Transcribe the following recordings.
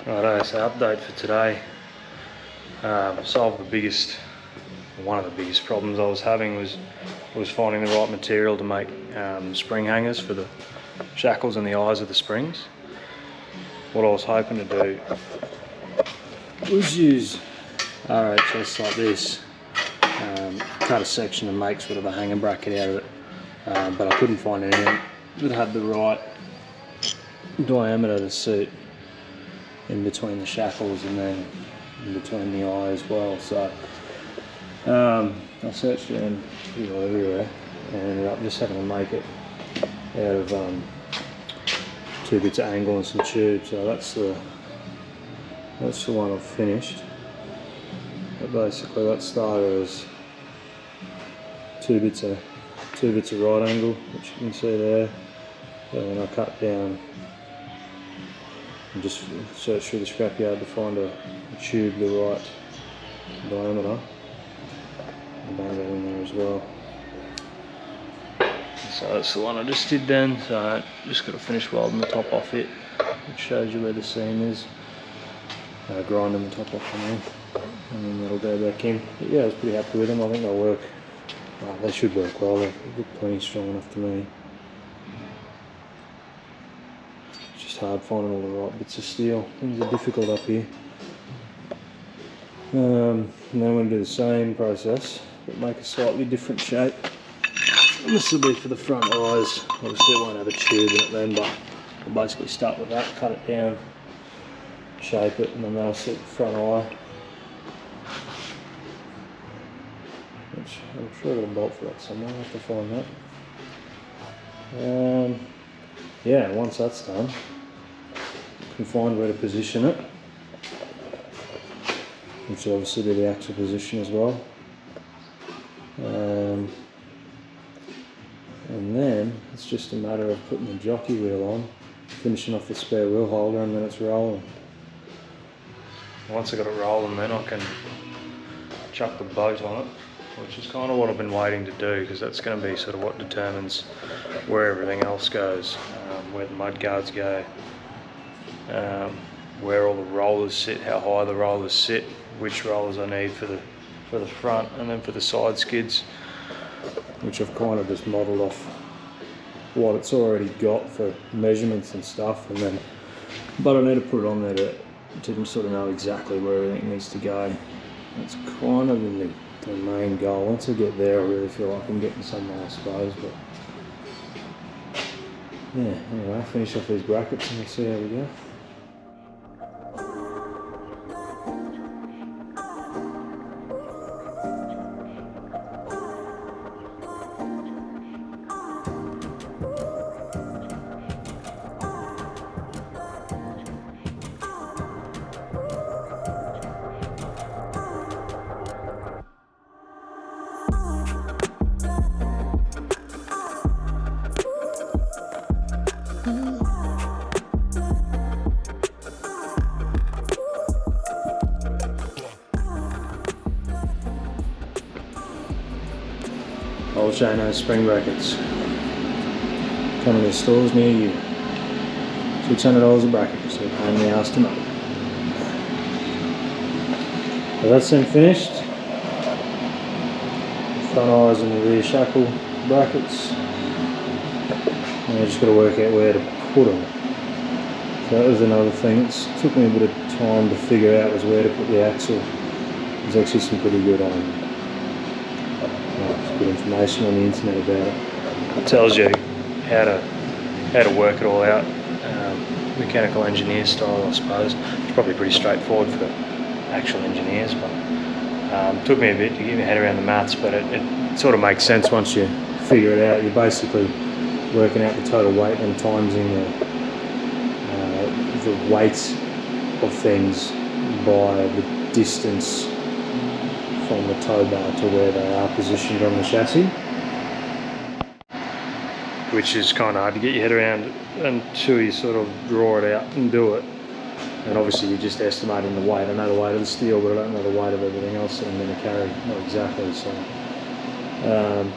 Righto, so update for today. Solved one of the biggest problems I was having was finding the right material to make spring hangers for the shackles and the eyes of the springs. What I was hoping to do was use RHS like this, cut a section and make sort of a hanger bracket out of it, but I couldn't find anything that had the right diameter to suit in between the shackles and then in between the eye as well. So I searched around pretty well everywhere and ended up just having to make it out of 2 bits of angle and some tube. So that's the one I've finished. But basically that started as 2 bits of right angle, which you can see there. And then I cut down and just searched through the scrapyard to find a tube the right diameter and bang that in there as well. So that's the one I just did then. So I just got to finish welding the top off it, which shows you where the seam is. Grinding the top off on there, and then that'll go back in. But yeah, I was pretty happy with them. I think they'll work. They should work well. They look plenty strong enough to me. It's just hard finding all the right bits of steel. Things are difficult up here. And then I'm going to do the same process, but make a slightly different shape. And this will be for the front eyes. Obviously it won't have a tube in it then, but I'll basically start with that, cut it down, shape it, and then that'll sit the front eye. Which I'm sure I've got a bolt for that somewhere. I'll have to find that. Yeah, once that's done, you can find where to position it, which will obviously be the axle position as well. And then it's just a matter of putting the jockey wheel on, finishing off the spare wheel holder, and then it's rolling. Once I got it rolling, then I can chuck the boat on it, which is kind of what I've been waiting to do, because that's going to be sort of what determines where everything else goes, where the mud guards go, where all the rollers sit, how high the rollers sit, which rollers I need for the front, and then for the side skids, which I've kind of just modelled off what it's already got for measurements and stuff, and then but I need to put it on there to sort of know exactly where everything needs to go. That's kind of the main goal. Once I get there, I really feel like I'm getting somewhere, I suppose. But yeah, anyway, finish off these brackets and we'll see how we go. Old Shano spring brackets coming to stores near you. $600 a bracket, so pain in the ass to make. So that's then finished. Front eyes and the rear shackle brackets. And I just got to work out where to put them. So that was another thing. It took me a bit of time to figure out was where to put the axle. There's actually some pretty good good information on the internet about it. It tells you how to work it all out, mechanical engineer style, I suppose. It's probably pretty straightforward for actual engineers, but it took me a bit to get my head around the maths, but it sort of makes sense once you figure it out. You're basically working out the total weight and timesing the weight of things by the distance from the tow bar to where they are positioned on the chassis, which is kind of hard to get your head around until you sort of draw it out and do it. And obviously you're just estimating the weight. I know the weight of the steel, but I don't know the weight of everything else that I'm going to carry, not exactly. So,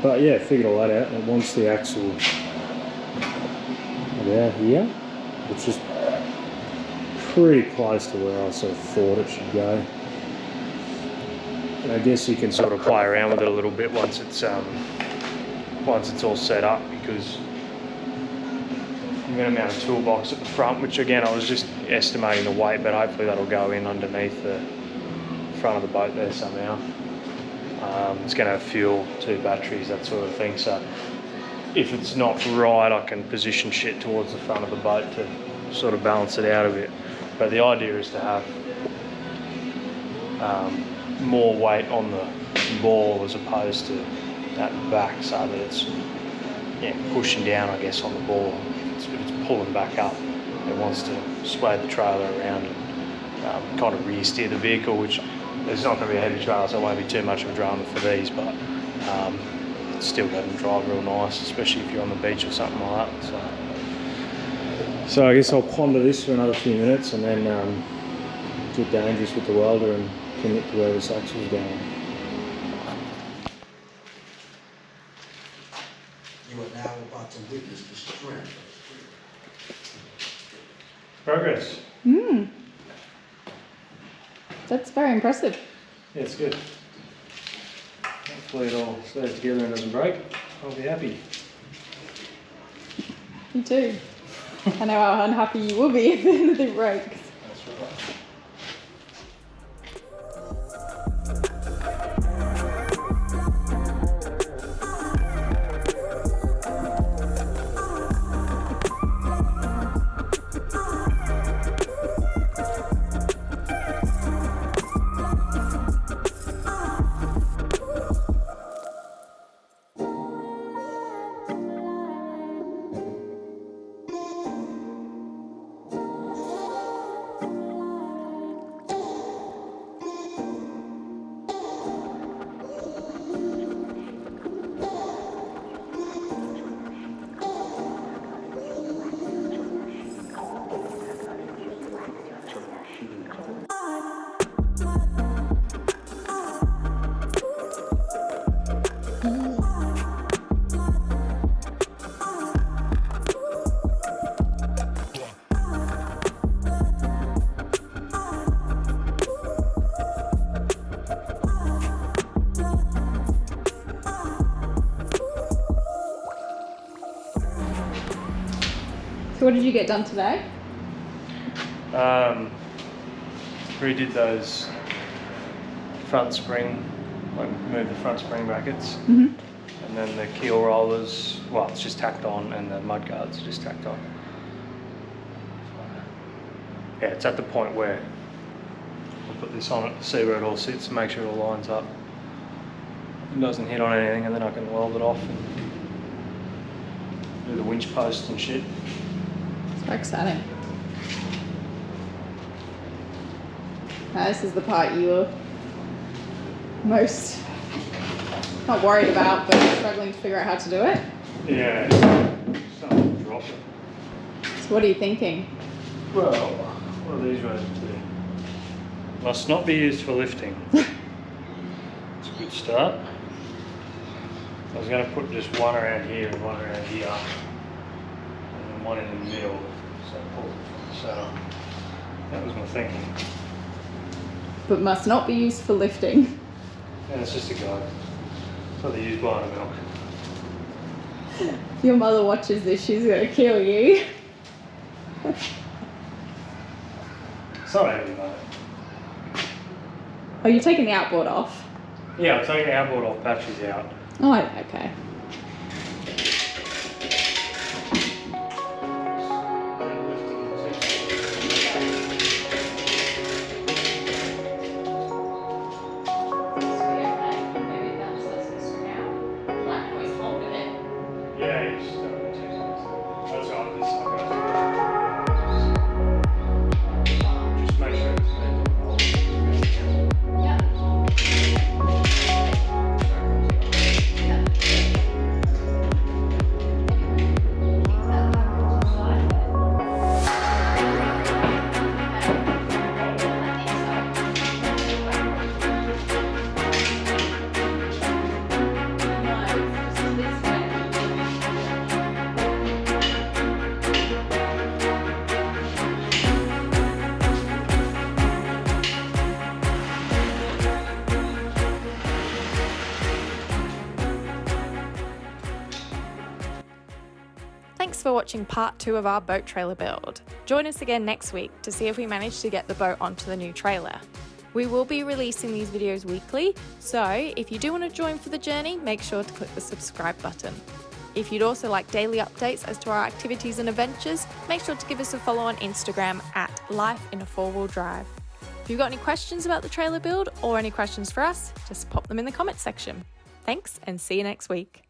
but yeah, figured all that out. And once the axle about here, it's just pretty close to where I sort of thought it should go. And I guess you can sort of play around with it a little bit once it's all set up, because I'm going to mount a toolbox at the front, which again I was just estimating the weight, but hopefully that'll go in underneath the front of the boat there somehow. It's going to have fuel, 2 batteries, that sort of thing, so if it's not right I can position shit towards the front of the boat to sort of balance it out a bit. But the idea is to have more weight on the ball as opposed to at the back, so that it's pushing down, I guess, on the ball. If it's pulling back up, it wants to sway the trailer around and kind of rear steer the vehicle, which there's not going to be a heavy trailer, so it won't be too much of a drama for these, but it's still going to drive real nice, especially if you're on the beach or something like that. So I guess I'll ponder this for another few minutes and then get dangerous with the welder and commit to where this axle's going. You are now about to witness the strength. Progress. That's very impressive. Yeah, it's good. Hopefully it all stays together and doesn't break. I'll be happy. Me too. I know how unhappy you will be if anything breaks. That's right. So what did you get done today? Redid those front spring, like moved the front spring brackets, Mm-hmm. and then the keel rollers, well, it's just tacked on, and the mud guards are just tacked on. Yeah, it's at the point where I'll put this on it to see where it all sits and make sure it all lines up. It doesn't hit on anything, and then I can weld it off and do the winch posts and shit. So exciting. Now this is the part you were most not worried about, but struggling to figure out how to do it. Yeah, starting to drop it. So what are you thinking? Well, what are these rows to do? Must not be used for lifting. It's a good start. I was going to put just one around here and one around here, and then one in the middle, so pull it from the center. That was my thinking. But must not be used for lifting. Yeah, it's just a guide. It's what they use buying milk. If your mother watches this, she's gonna kill you. It's not heavy, mate. Oh, you're taking the outboard off? Yeah, I'm taking the outboard off, batteries out. Oh, okay. Thanks for watching part 2 of our boat trailer build. Join us again next week to see if we manage to get the boat onto the new trailer. We will be releasing these videos weekly, so if you do want to join for the journey, make sure to click the subscribe button. If you'd also like daily updates as to our activities and adventures, make sure to give us a follow on Instagram at Life in a 4-Wheel Drive. If you've got any questions about the trailer build or any questions for us, just pop them in the comments section. Thanks and see you next week.